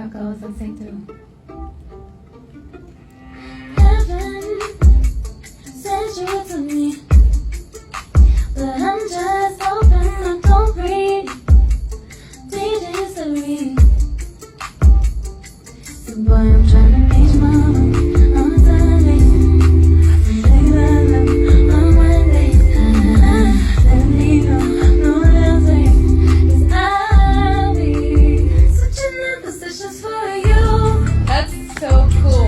how it goes. Let's sing through. Heaven sent you to me, but I'm just hoping I don't read DJ Siri. So boy, I'm trying to reach mama on Sunday, on Monday. Let me know, no they'll say, 'cause I'll be switching up positions for you. That's so cool.